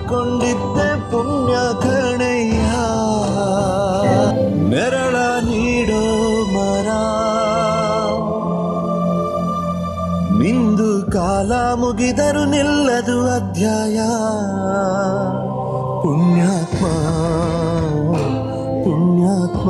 ಅಂದುಕೊಂಡಿದ್ದೆ ಪುಣ್ಯ ಕಣಯ್ಯ ನೆರಳ ನೀಡೋ ಮರ ನಿಂದು ಕಾಲ ಮುಗಿದರು ನಿಲ್ಲದು ಅಧ್ಯಾಯ ಪುಣ್ಯಾತ್ಮ ಪುಣ್ಯಾತ್ಮ